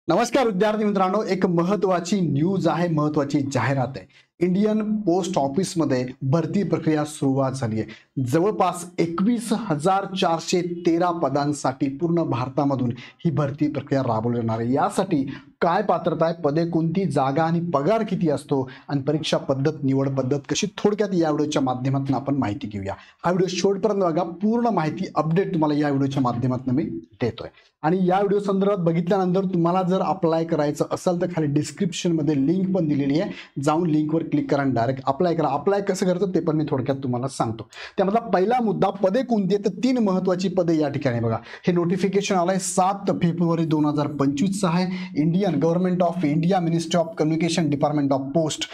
नमस्कार विद्यार्थी मित्रांनो, एक महत्त्वाची न्यूज आहे, महत्त्वाची जाहिरात आहे। इंडियन पोस्ट ऑफिसमध्ये भरती प्रक्रिया सुरुवात झाली आहे। जवळपास 21,413 पदांसाठी पूर्ण भारतामधून ही भरती प्रक्रिया राबवली जाणार आहे। यासाठी काय पात्रता आहे, पदे कोणती, जागा आणि पगार किती असतो आणि परीक्षा पद्धत, निवड पद्धत कशी, थोडक्यात या व्हिडिओच्या माध्यमातून आपण माहिती घेऊया। हा व्हिडिओ शेवटपर्यंत बघा, पूर्ण माहिती अपडेट तुम्हाला या व्हिडिओच्या माध्यमातून मी देतोय। आणि या व्हिडिओ संदर्भात बघितल्यानंतर तुम्हाला जर अप्लाय करायचं असेल तर खाली डिस्क्रिप्शन मध्ये लिंक पण दिलेली आहे, जाऊन लिंकवर क्लिक करा आणि डायरेक्ट अप्लाय करा। अप्लाय कसं करायचं ते पण मी थोडक्यात तुम्हाला सांगतो। त्यामधला पहिला मुद्दा, पदे कोणती आहेत, तर 3 महत्त्वाची पदे या ठिकाणी बघा। हे नोटिफिकेशन आलंय 7 फेब्रुवारी 2025 चं आहे। Indian government of India, ministry of communication, department of post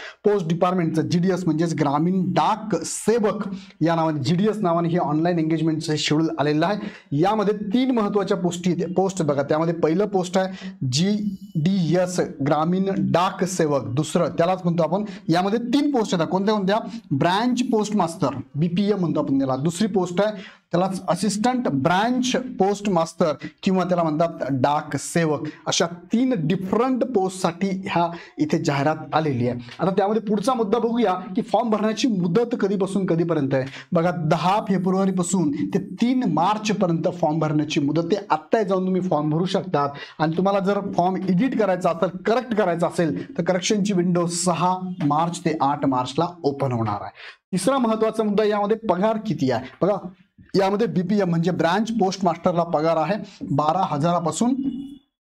डिपार्टमेंटचं जीडीएस म्हणजेच ग्रामीण डाक सेवक या नावाने, जीडीएस नावाने हे ऑनलाईन एंगेजमेंटचं शेड्यूल आलेलं आहे। यामध्ये 3 महत्त्वाच्या पोस्ट बघा। त्यामध्ये पहिलं पोस्ट आहे जीडीएस ग्रामीण डाक सेवक, दुसरं त्यालाच म्हणतो आपण, यामध्ये 3 पोस्ट आहेत। कोणत्या कोणत्या? ब्रांच पोस्ट मास्टर, बीपीएम म्हणतो आपण त्याला। दुसरी पोस्ट आहे त्यालाच असिस्टंट ब्रांच पोस्ट मास्टर किंवा त्याला म्हणतात डाक सेवक। अशा 3 डिफरंट पोस्टसाठी ह्या इथे जाहिरात आलेली आहे। आता त्यामध्ये पुढचा मुद्दा बघूया की फॉर्म भरण्याची मुदत कधीपासून कधीपर्यंत आहे। बघा 10 फेब्रुवारी पासून ते 3 मार्च पर्यंत फॉर्म भरण्याची मुदत आहे। आत्ता जाऊन तुम्ही फॉर्म भरू शकतात आणि तुम्हाला जर फॉर्म एडिट करायचा असेल, करेक्ट करायचा असेल तर करेक्शनची विंडो 6 मार्च ते 8 मार्चला ओपन होणार आहे। तिसरा महत्त्वाचा मुद्दा, यामध्ये पगार किती आहे बघा। यामध्ये बीपीएम म्हणजे ब्रांच पोस्ट मास्टरला पगार आहे 12,000 पासून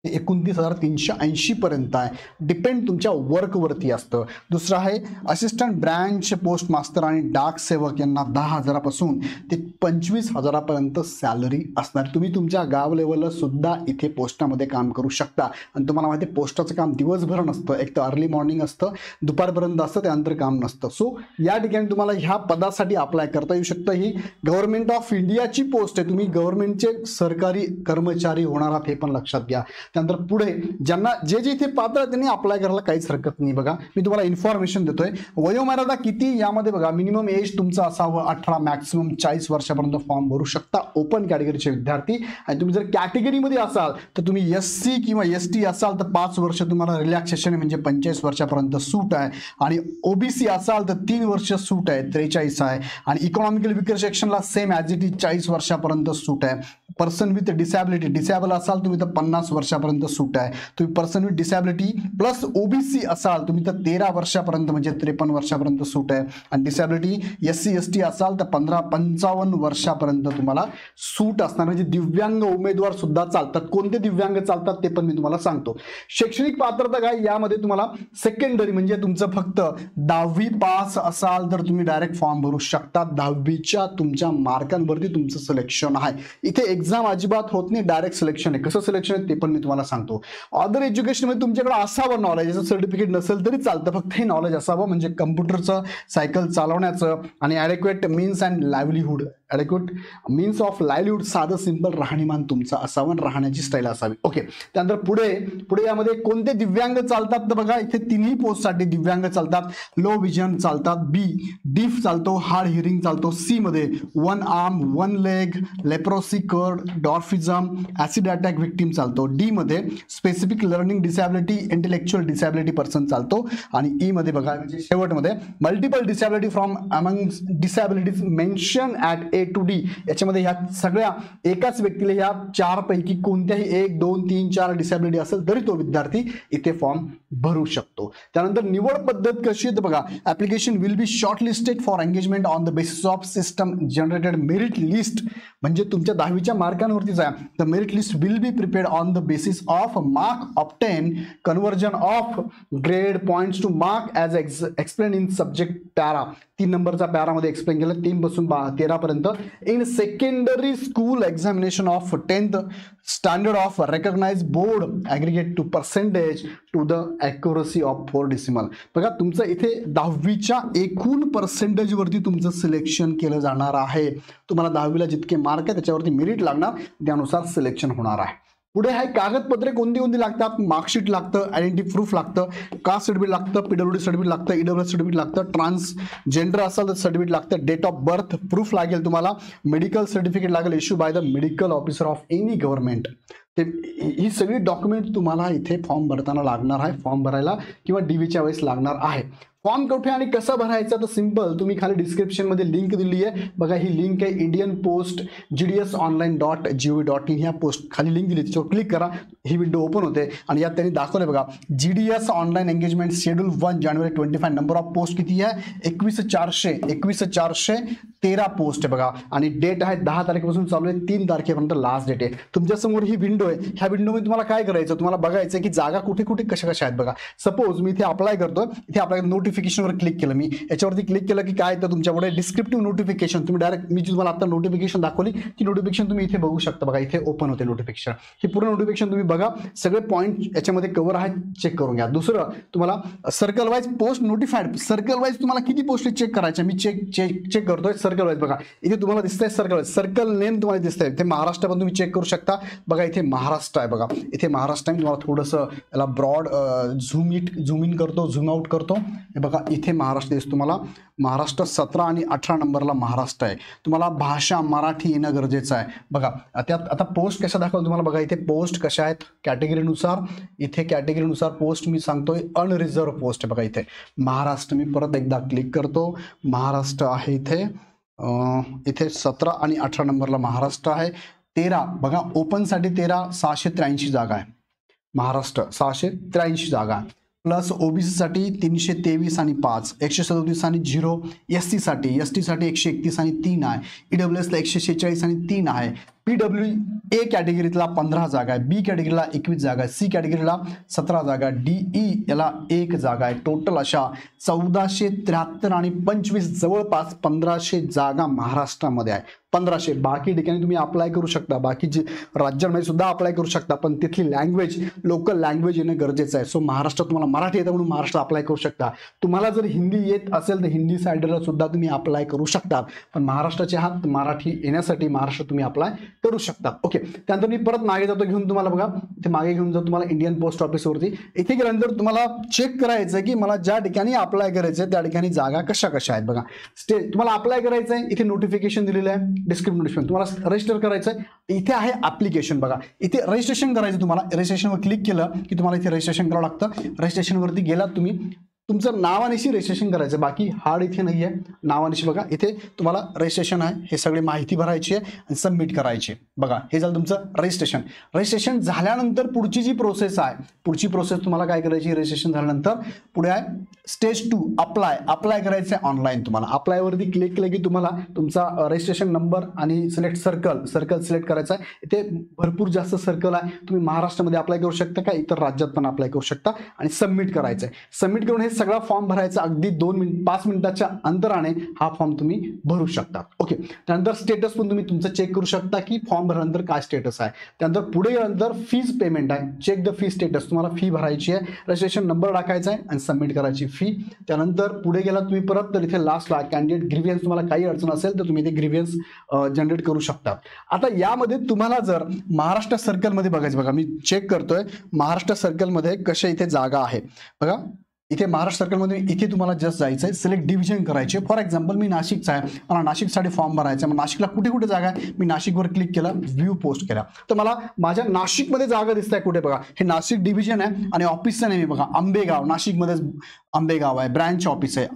29,380 पर्यंत आहे। डिपेंड तुमच्या वर्कवरती असतं। दुसरं आहे असिस्टंट ब्रांच पोस्ट मास्टर आणि डाक सेवक यांना 10,000 पासून ते 25,000 पर्यंत सॅलरी असणार। तुम्ही तुमच्या गाव लेवलला सुद्धा इथे पोस्टामध्ये काम करू शकता आणि तुम्हाला माहिती आहे पोस्टाचं काम दिवसभर नसतं, एक तर अर्ली मॉर्निंग असतं, दुपारपर्यंत असतं, त्यानंतर काम नसतं। सो या ठिकाणी तुम्हाला ह्या पदासाठी अप्लाय करता येऊ शकतं। ही गव्हर्नमेंट ऑफ इंडियाची पोस्ट आहे, तुम्ही गव्हर्नमेंटचे सरकारी कर्मचारी होणार आहात हे पण लक्षात घ्या। त्यानंतर पुढे ज्यांना जे इथे पात्र आहे त्यांनी अप्लाय करायला काहीच हरकत नाही। बघा मी तुम्हाला इन्फॉर्मेशन देतोय। वयोमर्यादा किती, यामध्ये बघा मिनिमम एज तुमचं असावं 18, मॅक्सिमम 40 वर्षापर्यंत फॉर्म भरू शकता ओपन कॅटेगरीचे विद्यार्थी। आणि तुम्ही जर कॅटेगरीमध्ये असाल तर तुम्ही एससी किंवा एसटी असाल तर 5 वर्ष तुम्हाला रिलॅक्सेशन म्हणजे 45 वर्षापर्यंत सूट आहे। आणि ओबीसी असाल तर 3 वर्ष सूट आहे, 43 आहे। आणि इकॉनॉमिकल विकर सेक्शनला सेम ॲज इट इज 40 वर्षापर्यंत सूट आहे। पर्सन विथ डिसॅबिलिटी, डिसेबल असाल तुम्ही तर 50 वर्षापर्यंत सूट आहे। तुम्ही person with disability plus OBC असाल तुम्ही तर 13 वर्षापर्यंत म्हणजे 53 वर्षापर्यंत सूट आहे। आणि डिसॅबिलिटी एससी एसटी असाल तर 55 वर्षापर्यंत तुम्हाला सूट असणार। म्हणजे दिव्यांग उमेदवार सुद्धा चालतात। कोणते दिव्यांग चालतात ते पण मी तुम्हाला सांगतो। शैक्षणिक पात्रता काय, यामध्ये तुम्हाला सेकंडरी म्हणजे तुमचं फक्त 10वी पास असाल तर तुम्ही डायरेक्ट फॉर्म भरू शकता। 10वीच्या तुमच्या मार्कांवरती तुमचं सिलेक्शन आहे। इथे एक्झाम अजिबात होत नाही, डायरेक्ट सिलेक्शन आहे। कसं सिलेक्शन आहे ते पण मी तुम्हाला सांगतो। अदर एज्युकेशन मध्ये तुमच्याकडे असावं नॉलेज, याचं सर्टिफिकेट नसेल तरी चालतं, फक्त हे नॉलेज असावं म्हणजे कम्प्युटरचं, सायकल चालवण्याचं आणि adequate means and livelihood, adequate means of livelihood, साधं सिंपल राहणीमान तुमचं असावं, राहण्याची स्टाईल असावी। ओके, त्यानंतर पुढे यामध्ये कोणते दिव्यांग चालतात तर बघा इथे 3ही पोस्टसाठी दिव्यांग चालतात। लो विजन चालतात, बी डीफ चालतो, हार्ड हिअरिंग चालतो, सी मध्ये 1 arm 1 leg, leprosy, cured, dwarfism, acid attack victim चालतो। डी मध्ये specific learning disability, intellectual disability person चालतो। आणि ई मध्ये बघा म्हणजे शेवटमध्ये multiple disability from among disabilities mention at A to D, याच्यामध्ये ह्या सगळ्या एकाच व्यक्तीला ह्या 4 पैकी कोणत्याही 1, 2, 3, 4 डिसॅबिलिटी असेल तरी तो विद्यार्थी इथे फॉर्म भरू शकतो। त्यानंतर निवड पद्धत कशी आहे तर बघा, application will be shortlisted for engagement on the basis of system generated merit list, म्हणजे तुमच्या 10वीच्या मार्कांवरतीच आहे। The merit list will be prepared on the basis of mark obtain, conversion of grade points to mark as explain in subject para, 3 नंबरचा पॅरामध्ये explain केलं 3 पासून 13 पर्यंत। In secondary school examination of 10th standard of recognise board aggregate to percentage to the accuracy of 4 decimal. बघा तुमचं इथे 10वीच्या एकूण पर्सेंटेजवरती तुमचं सिलेक्शन केलं जाणार आहे। तुम्हाला 10वीला जितके मार्क आहे त्याच्यावरती मेरिट लागणार, त्यानुसार सिलेक्शन होणार आहे। पुढे आहे कागदपत्रे कोणती लागतात, मार्कशीट लागतं, आयडेंटिटी प्रूफ लागतं, कास्ट सर्टिफिकेट लागतं, पीडब्ल्यूडी सर्टिफिकेट लागतं, ईडब्ल्यूएस सर्टिफिकेट लागतं, ट्रान्सजेंडर असेल तर सर्टिफिकेट लागतं, डेट ऑफ बर्थ प्रूफ लागेल तुम्हाला, मेडिकल सर्टिफिकेट लागेल issue by the medical officer of any government. ते ही सगळी डॉक्युमेंट तुम्हाला इथे फॉर्म भरताना लागणार आहे, फॉर्म भरायला किंवा डीव्हीच्या वेळेस लागणार आहे. फॉर्म कुठे आणि कसं भरायचं तर सिंपल, तुम्ही खाली डिस्क्रिप्शनमध्ये लिंक दिली आहे बघा, ही लिंक आहे इंडियन पोस्ट gdsonline.gov.in, ह्या पोस्ट खाली लिंक दिली, त्याच्यावर क्लिक करा, ही विंडो ओपन होते आणि यात त्यांनी दाखवले बघा GDS online engagement schedule 1 January 25. Number of post किती आहे 21,413 पोस्ट आहे बघा आणि डेट आहे 10 तारखेपासून चालू आहे 3 तारखेपर्यंत लास्ट डेट आहे. तुमच्यासमोर ही विंडो आहे, ह्या विंडोमध्ये तुम्हाला काय करायचं, तुम्हाला बघायचं की जागा कुठे कुठे कशा कशा आहेत बघा. सपोज मी इथे अप्लाय करतो, इथे अप्लाय नोटिफिकेशनवर क्लिक केलं, मी याच्यावरती क्लिक केलं की काय तर तुमच्याकडे डिस्क्रिप्टिव्ह नोटिफिकेशन, तुम्ही डायरेक्ट मी जी तुम्हाला आता नोटिफिकेशन दाखवली ती नोटिफिकेशन तुम्ही इथे बघू शकता बघा, इथे ओपन होते नोटिफिकेशन. ही पूर्ण नोटिफिकेशन तुम्ही बघा, सगळे पॉईंट याच्यामध्ये कव्हर आहेत, चेक करून घ्या. दुसरं तुम्हाला circle wise post notified, circle wise तुम्हाला किती पोस्ट चेक करायच्या, मी चेक करतोय सर्कल वाईज बघा, इथे तुम्हाला दिसतंय सर्कल वाईज, सर्कल नेम तुम्हाला दिसतंय, इथे महाराष्ट्र पण तुम्ही चेक करू शकता बघा, इथे महाराष्ट्र आहे बघा, इथे महाराष्ट्र आहे. तुम्हाला थोडंसं याला ब्रॉड झूम इन करतो, झूम आउट करतो, हे बघा इथे महाराष्ट्र दिसतो तुम्हाला. महाराष्ट्र 17 आणि 18 नंबरला महाराष्ट्र आहे. तुम्हाला भाषा मराठी येणं गरजेचं आहे बघा. त्यात आता पोस्ट कशा दाखवलं तुम्हाला बघा, इथे पोस्ट कशा आहेत कॅटेगरीनुसार, इथे कॅटेगरीनुसार पोस्ट मी सांगतोय अनरिझर्व पोस्ट आहे बघा, इथे महाराष्ट्र. मी परत एकदा क्लिक करतो, महाराष्ट्र आहे इथे, इथे 17 आणि 18 नंबरला महाराष्ट्र आहे. 13 बघा ओपनसाठी 13, 683 जागा आहे महाराष्ट्र, 683 जागा आहे. प्लस ओबीसीसाठी 323 आणि 5, 137 आणि 0, एसटीसाठी 131 आणि 3 आहे, ईडब्ल्यूएसला 146 आणि 3 आहे. PWA कॅटेगरीला 15 जागा आहे, बी कॅटेगरीला 21 जागा आहे, सी कॅटेगरीला 17 जागा आहे, DE याला 1 जागा आहे. टोटल अशा 1473 आणि 25 जवळपास 1500 जागा महाराष्ट्रामध्ये आहे. 1500 बाकी ठिकाणी तुम्ही अप्लाय करू शकता, बाकी जे राज्यांमध्ये सुद्धा अप्लाय करू शकता, पण तिथली लँग्वेज लोकल लँग्वेज येणं गरजेचं आहे. सो महाराष्ट्रात तुम्हाला मराठी येतं म्हणून महाराष्ट्र अप्लाय करू शकता. तुम्हाला जर हिंदी येत असेल तर हिंदी साईडला सुद्धा तुम्ही अप्लाय करू शकता, पण महाराष्ट्राचे आहात मराठी येण्यासाठी महाराष्ट्र तुम्ही अप्लाय करू शकता. ओके, त्यानंतर मी परत मागे जातो घेऊन तुम्हाला बघा, इथे मागे घेऊन जातो तुम्हाला इंडियन पोस्ट ऑफिसवरती. इथे गेल्यानंतर तुम्हाला चेक करायचं की मला ज्या ठिकाणी अप्लाय करायचं आहे त्या ठिकाणी जागा कशा कशा आहेत बघा. तुम्हाला अप्लाय करायचं आहे, इथे नोटिफिकेशन दिलेलं आहे, डिस्क्रिप्शन नोटिफिकेशन, तुम्हाला रजिस्टर करायचं आहे, इथे आहे ऍप्लिकेशन बघा, इथे रजिस्ट्रेशन करायचं. तुम्हाला रजिस्ट्रेशनवर क्लिक केलं की तुम्हाला इथे रजिस्ट्रेशन करावं लागतं. रजिस्ट्रेशनवरती गेलात तुम्ही, तुमचं नावानिशी रजिस्ट्रेशन करायचं, बाकी हार्ड इथे नाही आहे. नावानिशी बघा, इथे तुम्हाला रजिस्ट्रेशन आहे, हे सगळी माहिती भरायची आहे आणि सबमिट करायची बघा. हे झालं तुमचं रजिस्ट्रेशन. रजिस्ट्रेशन झाल्यानंतर पुढची जी प्रोसेस आहे, पुढची प्रोसेस तुम्हाला काय करायची, रजिस्ट्रेशन झाल्यानंतर पुढे आहे स्टेज 2 अप्लाय करायचं आहे ऑनलाईन. तुम्हाला अप्लायवरती क्लिक केलं की तुम्हाला तुमचा रजिस्ट्रेशन नंबर आणि सिलेक्ट सर्कल सिलेक्ट करायचा आहे. इथे भरपूर जास्त सर्कल आहे, तुम्ही महाराष्ट्रामध्ये अप्लाय करू शकता का इतर राज्यात पण अप्लाय करू शकता आणि सबमिट करायचं आहे. सबमिट करून हे सगळा फॉर्म भरायचा, अगदी 5 मिनिटाच्या अंतराने हा फॉर्म तुम्ही भरू शकता. ओके, त्यानंतर स्टेटस पण तुम्ही तुमचं चेक करू शकता की फॉर्म भरल्यानंतर काय स्टेटस आहे. त्यानंतर पुढे गेल्यानंतर फीज पेमेंट आहे, चेक द फी स्टेटस, तुम्हाला फी भरायची आहे, रजिस्ट्रेशन नंबर टाकायचा आहे आणि सबमिट करायची फी. त्यानंतर पुढे गेला तुम्ही परत तर इथे लास्टला कॅन्डिडेट ग्रीव्हन्स, तुम्हाला काही अडचण असेल तर तुम्ही इथे ग्रीव्हन्स जनरेट करू शकता. आता यामध्ये तुम्हाला जर महाराष्ट्र सर्कलमध्ये बघायचं बघा, मी चेक करतोय महाराष्ट्र सर्कलमध्ये कशा इथे जागा आहे बघा. इथे महाराष्ट्र सर्कलमध्ये इथे तुम्हाला जस्ट जायचं आहे, सिलेक्ट डिव्हिजन करायचे. फॉर एक्झाम्पल मी नाशिकचा आहे, मला नाशिकसाठी फॉर्म भरायचा आहे, मग नाशिकला कुठे कुठे जागा आहे, मी नाशिकवर क्लिक केलं, व्ह्यू पोस्ट केला तर मला माझ्या नाशिकमध्ये जागा दिसत आहे कुठे बघा. हे नाशिक डिव्हिजन आहे आणि ऑफिसचं नेहमी बघा आंबेगाव, नाशिकमध्येच आंबेगाव आहे, ब्रँच ऑफिस आहे,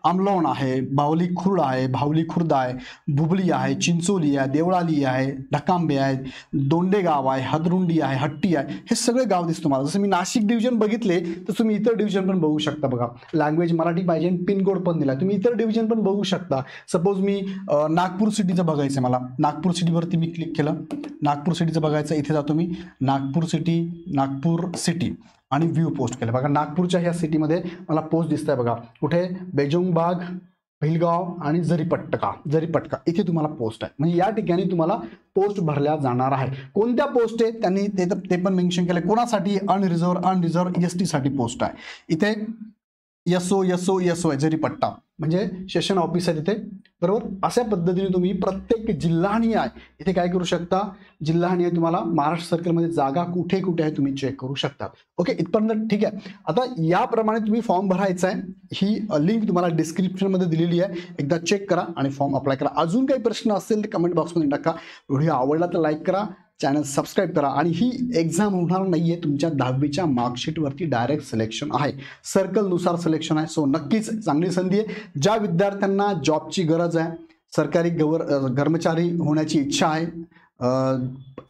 आमलोण आहे, बावली खुर्द आहे, भुबली आहे, चिंचोली आहे, देवळाली आहे, ढकांबे आहे, दोंडे गाव आहे, हदरुंडी आहे, हट्टी आहे, हे सगळे गाव दिसतो मला. जसं मी नाशिक डिव्हिजन बघितले तर तुम्ही इतर डिव्हिजन पण बघू शकता बघा. लँग्वेज मराठी पाहिजे, पिनकोड पण दिला, तुम्ही इतर डिव्हिजन पण बघू शकता. सपोज मी नागपूर सिटीचं बघायचं मला, नागपूर सिटीवरती मी क्लिक केलं, नागपूर सिटीचं बघायचं, इथे जातो मी नागपूर सिटी आणि व्ह्यू पोस्ट केलं बघा. नागपूरच्या ह्या सिटीमध्ये मला पोस्ट दिसत आहे बघा, कुठे बेजोंगबाग, भिलगाव आणि जरीपटका इथे तुम्हाला पोस्ट आहे. म्हणजे या ठिकाणी तुम्हाला पोस्ट भरल्या जाणार आहे. कोणत्या पोस्ट आहे त्यांनी ते पण मेन्शन केलं, कोणासाठी अनरिझर्व एसटी साठी पोस्ट आहे. इथे यसो आहे जरीपट्टा, म्हणजे सेशन ऑफिस आहे तिथे बरोबर. अशा पद्धतीने तुम्ही प्रत्येक जिल्हानिहाय आहे इथे काय करू शकता, जिल्हानिहाय तुम्हाला महाराष्ट्र सर्कलमध्ये जागा कुठे कुठे आहे तुम्ही चेक करू शकता. ओके, इथपर्यंत ठीक आहे. आता याप्रमाणे तुम्ही फॉर्म भरायचा आहे, ही लिंक तुम्हाला डिस्क्रिप्शनमध्ये दिलेली आहे, एकदा चेक करा आणि फॉर्म अप्लाय करा. अजून काही प्रश्न असेल तर कमेंट बॉक्समध्ये टाका. व्हिडिओ आवडला तर लाईक करा, चॅनल सबस्क्राईब करा. आणि ही एक्झाम होणार नाही आहे, तुमच्या 10वीच्या मार्कशीटवरती डायरेक्ट सिलेक्शन आहे, सर्कलनुसार सिलेक्शन आहे. सो नक्कीच चांगली संधी आहे. ज्या विद्यार्थ्यांना जॉबची गरज आहे, सरकारी कर्मचारी होण्याची इच्छा आहे,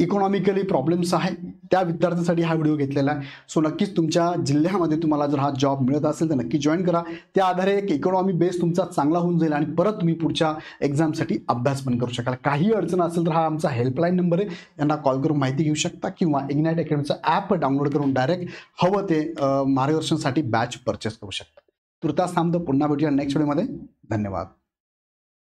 इकॉनॉमिकली प्रॉब्लेम्स आहे, त्या विद्यार्थ्यांसाठी हा व्हिडिओ घेतलेला आहे. सो नक्कीच तुमच्या जिल्ह्यामध्ये तुम्हाला जर हा जॉब मिळत असेल तर नक्की जॉईन करा. त्या आधारे एक इकॉनॉमी बेस तुमचा चांगला होऊन जाईल आणि परत तुम्ही पुढच्या एक्झामसाठी अभ्यास पण करू शकाल. काही अडचण असेल तर हा आमचा हेल्पलाईन नंबर आहे, यांना कॉल करून माहिती घेऊ शकता किंवा इग्नाइट अकॅडमीचं ॲप डाउनलोड करून डायरेक्ट हवं ते मार्गदर्शनासाठी बॅच परचेस करू शकता. तुर्तास थांबतो, पुन्हा भेटूया नेक्स्ट व्हिडिओमध्ये. धन्यवाद.